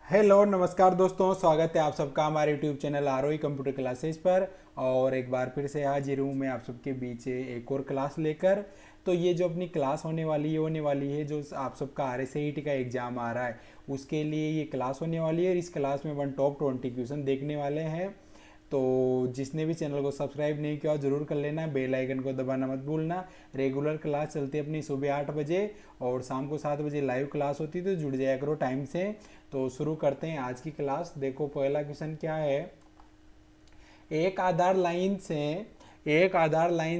Hello नमस्कार दोस्तों, स्वागत है आप सबका हमारे YouTube channel ROE computer classes पर। और एक बार फिर से हाजिर हूँ मैं आप सबके बीच एक और क्लास लेकर। तो ये जो अपनी क्लास होने वाली है जो आप सबका RSAT का एग्ज़ाम आ रहा है उसके लिए ये क्लास होने वाली है। और इस क्लास में 1 टॉप 20 क्वेश्चन देखने वाले हैं। तो जिसने भी चैनल को सब्सक्राइब नहीं किया ज़रूर कर लेना, बेल आइकन को दबाना मत भूलना। रेगुलर क्लास चलती है अपनी सुबह 8 बजे और शाम को 7 बजे लाइव क्लास होती है, तो जुड़ जाया करो टाइम से। तो शुरू करते हैं आज की क्लास। देखो पहला क्वेश्चन क्या है। एक आधार लाइन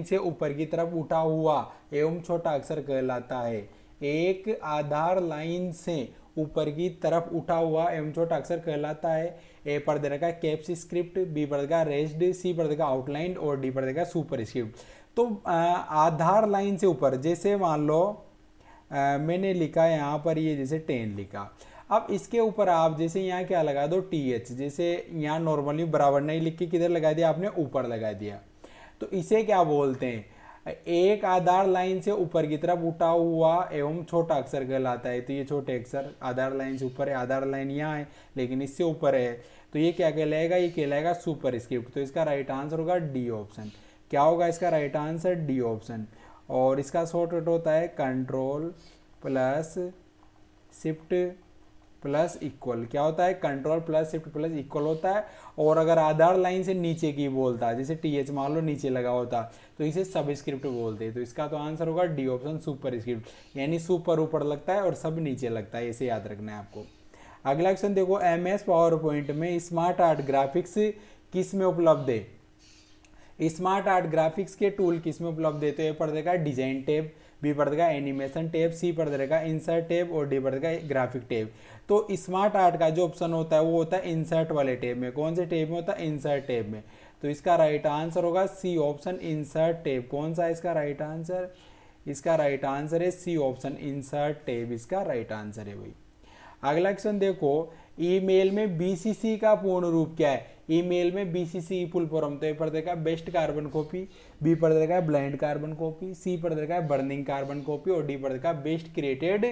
से ऊपर की तरफ उठा हुआ एवं छोटा अक्षर कहलाता है। एक आधार लाइन से ऊपर की तरफ उठा हुआ एवं छोटा अक्षर कहलाता है। ए पर दे रखा है कैप्स स्क्रिप्ट, बी पर देगा रेस्ड, सी पर देगा आउटलाइन और डी पर देगा सुपर स्क्रिप्ट। तो आधार लाइन से ऊपर, जैसे मान लो मैंने लिखा यहाँ पर ये जैसे 10 लिखा। अब इसके ऊपर आप जैसे यहाँ क्या लगा दो TH, जैसे यहाँ नॉर्मली बराबर नहीं लिख के किधर लगा दिया आपने, ऊपर लगा दिया। तो इसे क्या बोलते हैं, एक आधार लाइन से ऊपर की तरफ उठा हुआ एवं छोटा अक्षर कहलाता है। तो ये छोटे अक्षर आधार लाइन से ऊपर है, आधार लाइन यहाँ है लेकिन इससे ऊपर है, तो ये क्या कहलाएगा, ये कहलाएगा सुपर स्क्रिप्ट। तो इसका राइट आंसर होगा डी ऑप्शन। क्या होगा इसका राइट आंसर, डी ऑप्शन। और इसका शॉर्टकट होता है control plus shift plus equal. क्या होता है, control plus shift plus equal होता है। और अगर आधार लाइन से नीचे की बोलता है, जैसे TH मान लो नीचे लगा होता, तो इसे सब स्क्रिप्ट बोलते हैं। तो इसका तो आंसर होगा डी ऑप्शन, सुपर स्क्रिप्ट। यानी सुपर ऊपर लगता है और सब नीचे लगता है, इसे याद रखना है आपको। अगला क्वेश्चन देखो, MS पावर पॉइंट में स्मार्ट आर्ट ग्राफिक्स किस में उपलब्ध है। स्मार्ट आर्ट ग्राफिक्स के टूल किस में उपलब्ध है। तो ए पर देगा डिजाइन टैब, बी पर देगा एनिमेशन टैब, सी पर देगा इंसर्ट टैब और डी पर देगा ग्राफिक टैब। तो स्मार्ट आर्ट का जो ऑप्शन होता है वो होता है इंसर्ट वाले टैब में। कौन से टैब में होता है, इंसर्ट टैब में। तो इसका राइट आंसर होगा सी ऑप्शन, इंसर्ट टैब। कौन सा है इसका राइट आंसर, इसका राइट आंसर है सी ऑप्शन, इंसर्ट टैब इसका राइट आंसर है भाई। अगला क्वेश्चन देखो, ईमेल में BCC का पूर्ण रूप क्या है। ईमेल में BCC फुल फॉर्म, तो ए पर देखा बेस्ट कार्बन कॉपी, बी पर देखा ब्लाइंड कार्बन कॉपी, सी पर देखा बर्निंग कार्बन कॉपी और डी पर देखा बेस्ट क्रिएटेड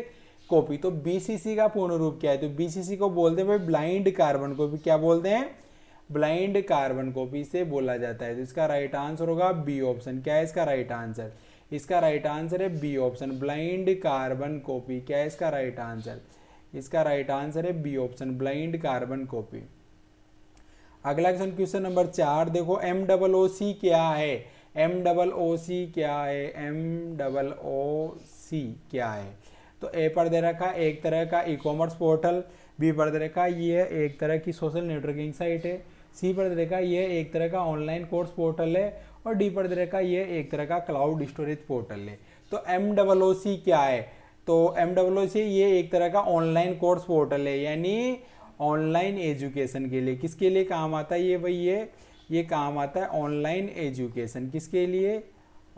कॉपी। तो BCC का पूर्ण रूप क्या है, तो BCC को बोलते हैं भाई ब्लाइंड कार्बन कॉपी। क्या बोलते हैं, ब्लाइंड कार्बन कॉपी से बोला जाता है। तो इसका राइट आंसर होगा बी ऑप्शन। क्या है इसका राइट आंसर, इसका राइट आंसर है B option, blind carbon copy. क्या है इसका राइट आंसर, इसका राइट आंसर है B option, blind carbon copy. अगला क्वेश्चन नंबर 4 देखो, MOOC क्या है। MOOC क्या है, MOOC क्या है। तो ए पर दे रखा एक तरह का ई कॉमर्स पोर्टल, बी पर दे रखा ये एक तरह की सोशल नेटवर्किंग साइट है, सी पर दे रखा ये एक तरह का ऑनलाइन कोर्स पोर्टल है और डी पर दे रखा ये एक तरह का क्लाउड स्टोरेज पोर्टल है। तो MOOC क्या है, तो MOOC ये एक तरह का ऑनलाइन कोर्स पोर्टल है, यानी ऑनलाइन एजुकेशन के लिए। किसके लिए काम आता है ये भाई, ये काम आता है ऑनलाइन एजुकेशन। किसके लिए,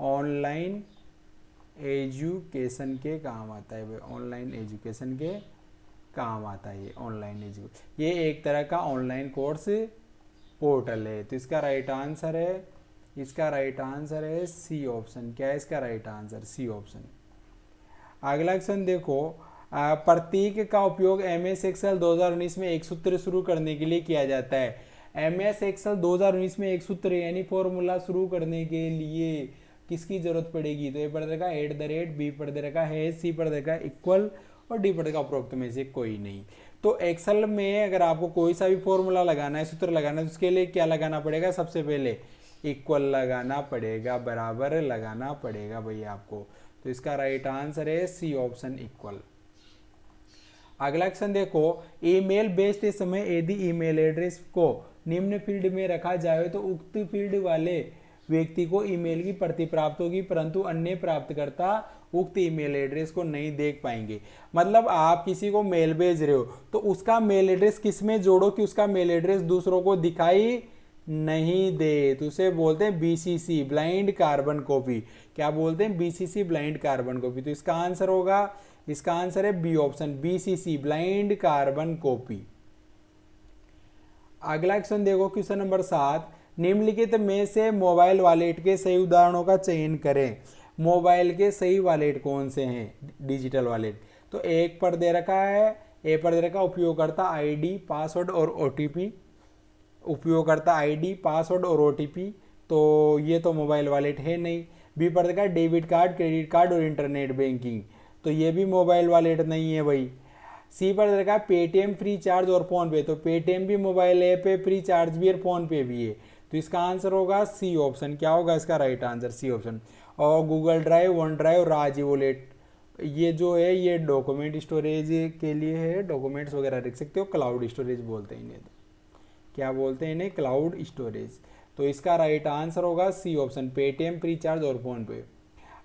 ऑनलाइन एजुकेशन के काम आता है भाई, ऑनलाइन एजुकेशन के काम आता है ये ऑनलाइन एजुकेशन। ये एक तरह का ऑनलाइन कोर्स पोर्टल है। तो इसका राइट आंसर है, इसका राइट आंसर है सी ऑप्शन। क्या है इसका राइट आंसर, सी ऑप्शन। अगला क्वेश्चन देखो, प्रतीक का उपयोग MS Excel 2019 में एक सूत्र शुरू करने के लिए किया जाता है। MS Excel 2019 में एक सूत्र यानी फॉर्मूला शुरू करने के लिए किसकी जरूरत पड़ेगी। तो ए पर देगा @ बी पर देगा है, सी पर देगा इक्वल और डी पर देगा उपरोक्त में से कोई नहीं। तो एक्सेल में अगर आपको कोई सा भी फॉर्मूला लगाना है, सूत्र लगाना है, तो उसके लिए क्या लगाना पड़ेगा, सबसे पहले इक्वल लगाना पड़ेगा, बराबर लगाना पड़ेगा भैया आपको। तो इसका राइट आंसर है सी ऑप्शन, इक्वल। अगला क्वेश्चन देखो, ईमेल भेजते समय यदि ईमेल एड्रेस को निम्न फील्ड में रखा जाए तो उक्त फील्ड वाले व्यक्ति को ईमेल की प्रति प्राप्त होगी, परंतु अन्य प्राप्तकर्ता उक्त ईमेल एड्रेस को नहीं देख पाएंगे। मतलब आप किसी को मेल भेज रहे हो तो उसका मेल एड्रेस किस में जोड़ो कि उसका मेल एड्रेस दूसरों को दिखाई नहीं दे। तो उसे बोलते हैं BCC, ब्लाइंड कार्बन कॉपी। क्या बोलते हैं, BCC, ब्लाइंड कार्बन कॉपी। तो इसका आंसर होगा, इसका आंसर है B option, BCC, blind carbon copy. अगला क्वेश्चन देखो, क्वेश्चन नंबर 7, निम्नलिखित में से मोबाइल वॉलेट के सही उदाहरणों का चयन करें। मोबाइल के सही वॉलेट कौन से हैं, डिजिटल वॉलेट। तो एक पर दे रखा है ए पर दे रखा उपयोगकर्ता आईडी पासवर्ड और ओटीपी, उपयोगकर्ता आईडी पासवर्ड और ओटीपी, तो ये तो मोबाइल वॉलेट है नहीं। बी पर देखा डेबिट कार्ड क्रेडिट कार्ड और इंटरनेट बैंकिंग, तो ये भी मोबाइल वॉलेट नहीं है भाई। सी पर देखा पेटीएम फ्री चार्ज और फोन पे, तो पेटीएम भी मोबाइल ऐप है, फ्री चार्ज भी और फोन पे भी है, तो इसका आंसर होगा सी ऑप्शन। क्या होगा इसका राइट आंसर? C option. और गूगल ड्राइव, वन ड्राइव, राज वॉलेट, ये जो है ये डॉक्यूमेंट स्टोरेज के लिए है, डॉक्यूमेंट्स वगैरह रख सकते हो, क्लाउड स्टोरेज बोलते हैं इन्हें। तो क्या बोलते हैं इन्हें? Cloud storage. तो इसका राइट आंसर होगा C option, Paytm Freecharge और फोन पे।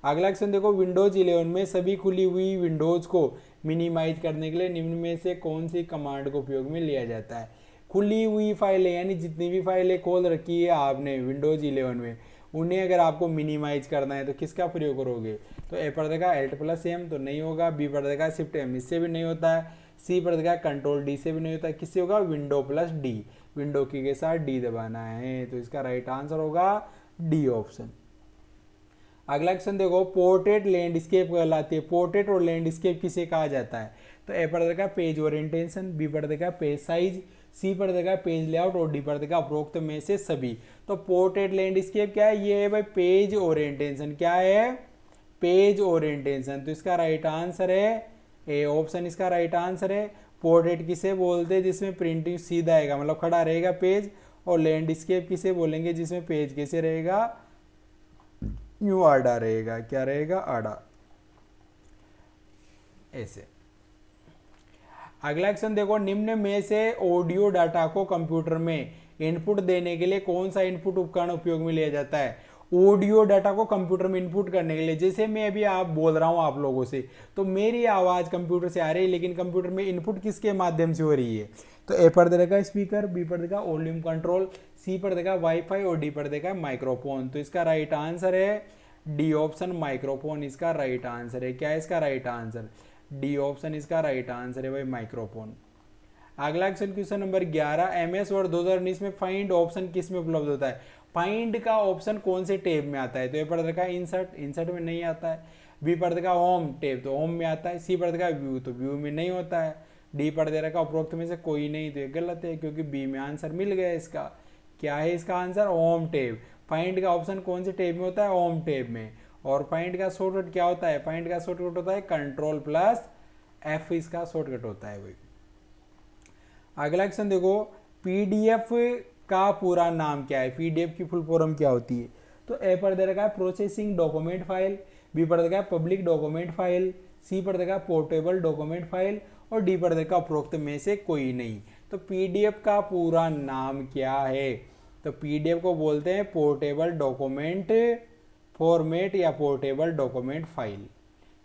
अगला क्वेश्चन देखो, विंडोज 11 में सभी खुली हुई विंडोज को मिनिमाइज करने के लिए निम्न में से कौन सी कमांड को उपयोग में लिया जाता है? खुली हुई फाइलें यानी जितनी भी फाइलें खोल रखी है आपने विंडोज 11 में, उन्हें अगर आपको मिनिमाइज करना है तो किसका प्रयोग करोगे? तो ए पर देगा Alt+M, तो नहीं होगा। बी पर देगा Shift+M, इससे भी नहीं होता है। सी पर देगा Ctrl+D से भी नहीं होता है। किससे होगा? Window+D, विंडो की के साथ डी दबाना है, तो इसका राइट आंसर होगा डी ऑप्शन। अगला क्वेश्चन देखो, पोर्ट्रेट लैंडस्केप कहलाती है। पोर्ट्रेट और लैंडस्केप किसे कहा जाता है? तो ए पर देगा पेज ओरिएंटेशन, बी पर देगा पेज साइज, सी पर देगा पेज लेआउट और डी पर देगा उपरोक्त में से सभी। तो पोर्ट्रेट लैंडस्केप क्या है? ये है भाई पेज ओरिएंटेशन। क्या है? Page orientation. तो इसका राइट आंसर है ए ऑप्शन, इसका राइट आंसर है। पोर्ट्रेट किसे बोलते हैं? जिसमें प्रिंटिंग सीधा आएगा, मतलब खड़ा रहेगा पेज। और लैंडस्केप किसे बोलेंगे? जिसमें पेज कैसे रहेगा? यूं आड़ा रहेगा। क्या रहेगा? आड़ा, ऐसे। अगला क्वेश्चन देखो, निम्न में से ऑडियो डाटा को कंप्यूटर में इनपुट देने के लिए कौन सा इनपुट उपकरण उपयोग में लिया जाता है? ऑडियो डाटा को कंप्यूटर में इनपुट करने के लिए, जैसे मैं अभी आप बोल रहा हूं आप लोगों से, तो मेरी आवाज कंप्यूटर से आ रही है, लेकिन कंप्यूटर में इनपुट किसके माध्यम से हो रही है? तो ए पर देगा स्पीकर, बी पर देगा वॉल्यूम कंट्रोल, सी पर देगा वाईफाई और डी पर देगा माइक्रोफोन। तो इसका राइट आंसर है डी ऑप्शन, माइक्रोफोन इसका राइट आंसर है। क्या है इसका राइट आंसर? डी ऑप्शन इसका राइट आंसर है भाई, माइक्रोफोन। अगला क्वेश्चन नंबर 11, एमएस वर्ड 2019 में फाइंड ऑप्शन किस में उपलब्ध होता है? फाइंड का ऑप्शन कौन से टैब में आता है? तो ए पर देखा इंसर्ट, इंसर्ट में नहीं आता है। बी पर देखा होम टैब, तो होम में आता है। सी पर देखा व्यू, तो व्यू में नहीं होता है। डी पर दे रखा उपरोक्त में से कोई नहीं, तो ये गलत है, क्योंकि बी में आंसर मिल गया इसका। क्या है इसका आंसर? Home tab. फाइंड का ऑप्शन कौन से टैब में होता है? होम टैब में। और फाइंड का शॉर्टकट क्या होता है? फाइंड का शॉर्टकट होता है Ctrl+F, इसका शॉर्टकट होता है भाई। अगला क्वेश्चन देखो, पीडीएफ का पूरा नाम क्या है? पीडीएफ की फुल फॉर्म क्या होती है? तो ए पर दे रखा है प्रोसेसिंग डॉक्यूमेंट फाइल, बी पर देखा है पब्लिक डॉक्यूमेंट फाइल, सी पर देखा पोर्टेबल डॉक्यूमेंट फाइल और डी पर देखा उपरोक्त में से कोई नहीं। तो पीडीएफ का पूरा नाम क्या है? तो पीडीएफ को बोलते हैं पोर्टेबल डॉक्यूमेंट फॉर्मेट या पोर्टेबल डॉक्यूमेंट फाइल।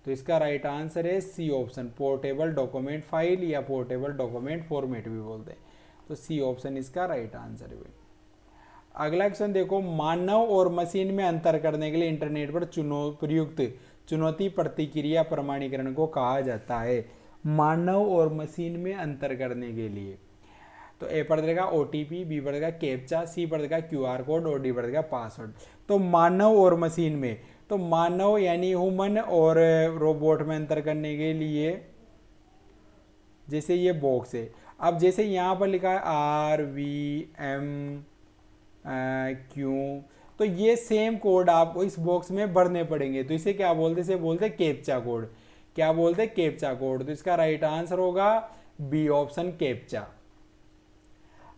तो इसका राइट आंसर है C option, portable document file या पोर्टेबल डॉक्यूमेंट फॉर्मेट भी बोलते हैं। तो सी ऑप्शन इसका राइट आंसर है। अगला क्वेश्चन देखो, मानव और मशीन में अंतर करने के लिए इंटरनेट पर प्रयुक्त चुनौती प्रतिक्रिया प्रमाणीकरण को कहा जाता है। मानव और मशीन में अंतर करने के लिए, तो ए पर देगा ओटीपी, बी पर देगा कैप्चा, सी पर देगा क्यूआर कोड और डी पर देगा पासवर्ड। तो मानव और मशीन में, तो मानव यानी ह्यूमन और रोबोट में अंतर करने के लिए, जैसे ये बॉक्स है, अब जैसे यहाँ पर लिखा है RVM तो ये सेम कोड आपको इस बॉक्स में भरने पड़ेंगे। तो इसे क्या बोलते हैं? इसे बोलते हैं कैप्चा कोड। क्या बोलते हैं? Captcha code. तो इसका राइट आंसर होगा बी ऑप्शन, कैप्चा।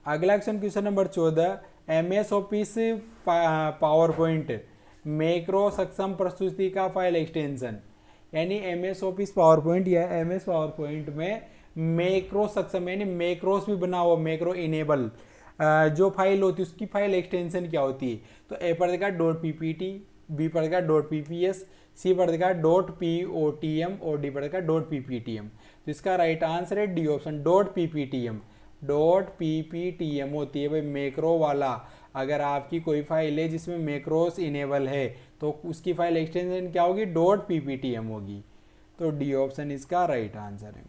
अगला question number 14, MS office power point macro सक्षम प्रस्तुति का फाइल एक्सटेंशन, यानी एमएस ऑफिस पावर पॉइंट या एमएस पावर पॉइंट में मैक्रो सक्षम यानी मैक्रोस भी बना हुआ, मैक्रो इनेबल जो फाइल होती है उसकी फाइल एक्सटेंशन क्या होती है? तो ए पर देखा .ppt, बी पर देखा .pps, सी पर देखा .potm और डी पर देखा .pptm। तो इसका राइट आंसर है डी ऑप्शन, .pptm। .pptm होती है भाई मैक्रो वाला। अगर आपकी कोई फाइल है जिसमें मैक्रोस इनेबल है तो उसकी फाइल एक्सटेंशन क्या होगी? .pptm होगी। तो डी ऑप्शन इसका राइट आंसर है।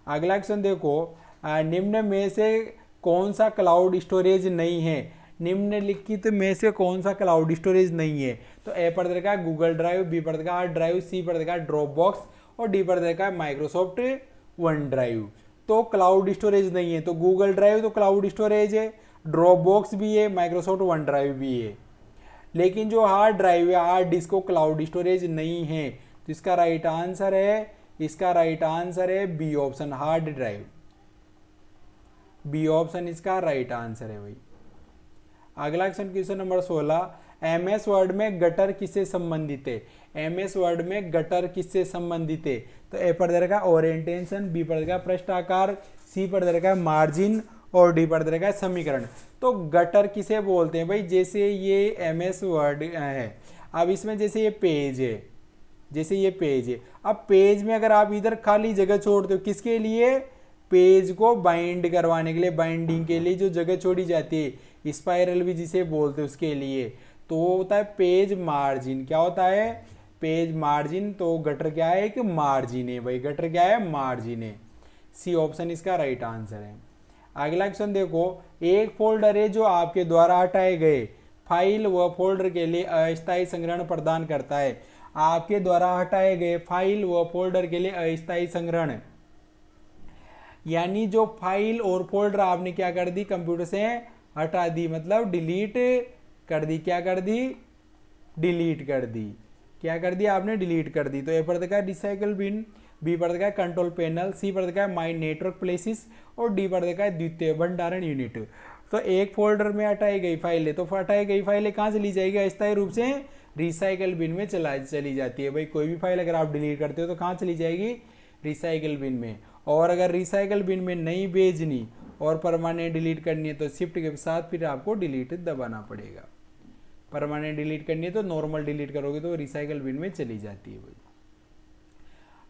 अगला क्वेश्चन देखो, निम्न में से कौन सा क्लाउड स्टोरेज नहीं है? निम्नलिखित में से कौन सा क्लाउड स्टोरेज नहीं है? तो ए पर देखा गूगल ड्राइव, बी पर देखा हार्ड ड्राइव, सी पर देखा ड्रॉप बॉक्स और डी पर देखा माइक्रोसॉफ्ट वन ड्राइव। तो क्लाउड स्टोरेज नहीं है। तो गूगल ड्राइव तो क्लाउड स्टोरेज है, ड्रॉप बॉक्स भी है, माइक्रोसॉफ्ट वन ड्राइव भी है। लेकिन जो हार्ड ड्राइव है, हार्ड डिस्क को क्लाउड स्टोरेज नहीं है। तो इसका राइट आंसर है, इसका राइट आंसर है B option, hard drive. B option इसका राइट आंसर है भाई। अगला क्वेश्चन नंबर 16, एमएस वर्ड में गटर किससे संबंधित है? एमएस वर्ड में गटर किससे संबंधित है? तो ए पर दे रखा है ओरिएंटेशन, बी पर दे रखा है पृष्ठ आकार, सी पर दे रखा है मार्जिन और डी पर दे रखा है समीकरण। तो गटर किसे बोलते हैं भाई? जैसे ये एमएस वर्ड है, अब इसमें जैसे ये पेज है, जैसे ये पेज है, अब पेज में अगर आप इधर खाली जगह छोड़ते हो, किसके लिए? पेज को बाइंड करवाने के लिए, बाइंडिंग के लिए जो जगह छोड़ी जाती है, स्पाइरल भी जिसे बोलते हैं उसके लिए, तो वो होता है पेज मार्जिन। क्या होता है? Page margin. तो गटर क्या है? एक मार्जिन है भाई। गटर क्या है? मार्जिन है। सी ऑप्शन इसका राइट आंसर है। अगला क्वेश्चन देखो, एक फोल्डर है जो आपके द्वारा हटाए गए फाइल व फोल्डर के लिए अस्थायी संग्रहण प्रदान करता है। आपके द्वारा हटाए गए फाइल व फोल्डर के लिए अस्थायी संग्रहण, यानी जो फाइल और फोल्डर आपने क्या कर दी? कंप्यूटर से हटा दी, मतलब डिलीट कर दी। क्या कर दी? डिलीट कर दी। क्या कर दी आपने? डिलीट कर दी। तो ए पर देखा रिसाइकल बिन, बी पर देखा है कंट्रोल पैनल, सी पर देखा है माई नेटवर्क प्लेसेस और डी पर देखा है द्वितीय भंडारण यूनिट। तो एक फोल्डर में हटाई गई फाइल है, तो हटाई गई फाइलें कहाँ चली जाएगी? अस्थायी रूप से रिसाइकल बिन में चली जाती है भाई। कोई भी फाइल अगर आप डिलीट करते हो तो कहाँ चली जाएगी? रिसाइकल बिन में। और अगर रिसाइकल बिन में नहीं भेजनी और परमानेंट डिलीट करनी है तो शिफ्ट के साथ फिर आपको डिलीट दबाना पड़ेगा। परमानेंट डिलीट करनी है तो नॉर्मल डिलीट करोगे तो रिसाइकल बिन में चली जाती है भाई।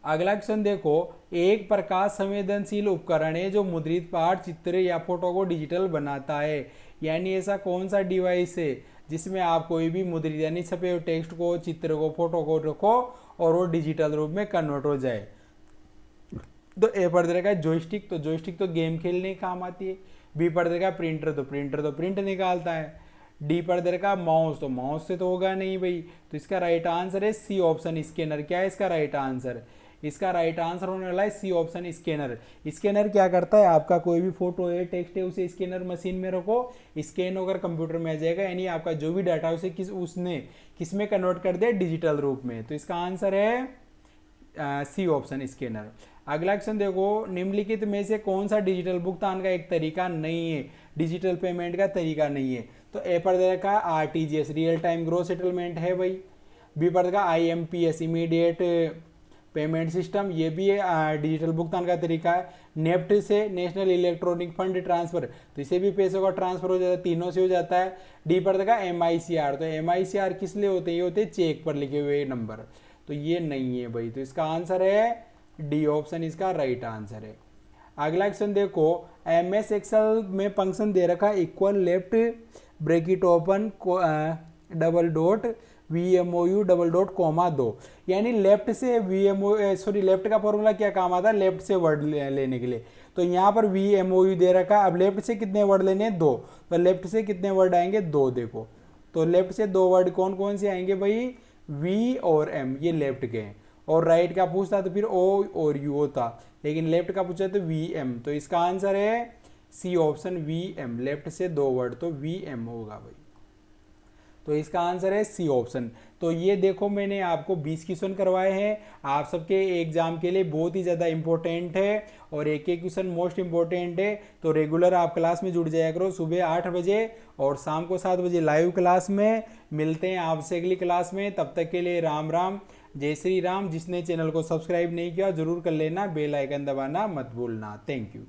अगला क्वेश्चन देखो, एक प्रकाश संवेदनशील उपकरण है जो मुद्रित पाठ, चित्र या फोटो को डिजिटल बनाता है। यानी ऐसा कौन सा डिवाइस है जिसमें आप कोई भी मुद्रित यानी छपे हुए टेक्स्ट को, चित्र को, फोटो को रखो और वो डिजिटल रूप में कन्वर्ट हो जाए? तो ए पर दे रखा है जॉयस्टिक, तो जॉयस्टिक तो गेम खेलने काम आती है। बी पर दे रखा है प्रिंटर, तो प्रिंटर तो प्रिंट निकालता है। डी पर दे रखा है माउस, तो माउस से तो होगा नहीं भाई। तो इसका राइट आंसर है सी ऑप्शन, स्कैनर। क्या है इसका राइट आंसर? इसका राइट आंसर होने वाला है सी ऑप्शन, स्कैनर। स्कैनर क्या करता है? आपका कोई भी फोटो है, टेक्स्ट है, उसे स्कैनर मशीन में रखो, स्कैन होकर कंप्यूटर में आ जाएगा, यानी आपका जो भी डाटा उसे उसने किस में कन्वर्ट कर दिया? डिजिटल रूप में। तो इसका आंसर है सी ऑप्शन, स्कैनर। अगला क्वेश्चन देखो, निम्नलिखित में से कौन सा डिजिटल भुगतान का एक तरीका नहीं है? डिजिटल पेमेंट का तरीका नहीं है। तो ए पर दे रखा है RTGS, real time gross settlement है भाई। बी पर देखा आईएमपीएस, इमीडिएट पेमेंट सिस्टम, ये भी है डिजिटल भुगतान का तरीका है। नेफ्ट से नेशनल इलेक्ट्रॉनिक फंड ट्रांसफर, तो इसे भी पैसों का ट्रांसफर हो जाता है, तीनों से हो जाता है। डी पर देखा एमआईसीआर, तो एमआईसीआर किस लिए होते हैं? ये होते हैं चेक पर लिखे हुए नंबर, तो ये नहीं है भाई। तो इसका आंसर है डी ऑप्शन, इसका राइट आंसर है। अगला क्वेश्चन देखो, एमएस एक्सेल में फंक्शन दे रखा है equal left bracket open double dot VMOU double dot comma 2, यानी लेफ्ट से लेफ्ट का फॉर्मूला क्या काम आता है? लेफ्ट से वर्ड लेने के लिए। तो यहाँ पर VMOU दे रखा है, अब लेफ्ट से कितने वर्ड लेने हैं? 2, तो लेफ्ट से कितने वर्ड आएंगे? 2। देखो तो लेफ्ट से 2 वर्ड कौन कौन से आएंगे भाई? V और M, ये लेफ्ट के हैं। और राइट का पूछता तो फिर O और U होता, लेकिन लेफ्ट का पूछा तो VM। तो इसका आंसर है सी ऑप्शन, VM। लेफ्ट से 2 वर्ड तो VM होगा भाई। तो इसका आंसर है सी ऑप्शन। तो ये देखो मैंने आपको 20 क्वेश्चन करवाए हैं, आप सबके एग्जाम के लिए बहुत ही ज़्यादा इंपॉर्टेंट है और एक एक क्वेश्चन मोस्ट इंपॉर्टेंट है। तो रेगुलर आप क्लास में जुड़ जाया करो, सुबह 8 बजे और शाम को 7 बजे लाइव क्लास में। मिलते हैं आपसे अगली क्लास में, तब तक के लिए राम राम, जय श्री राम। जिसने चैनल को सब्सक्राइब नहीं किया जरूर कर लेना, बेल आइकन दबाना मत भूलना। Thank you.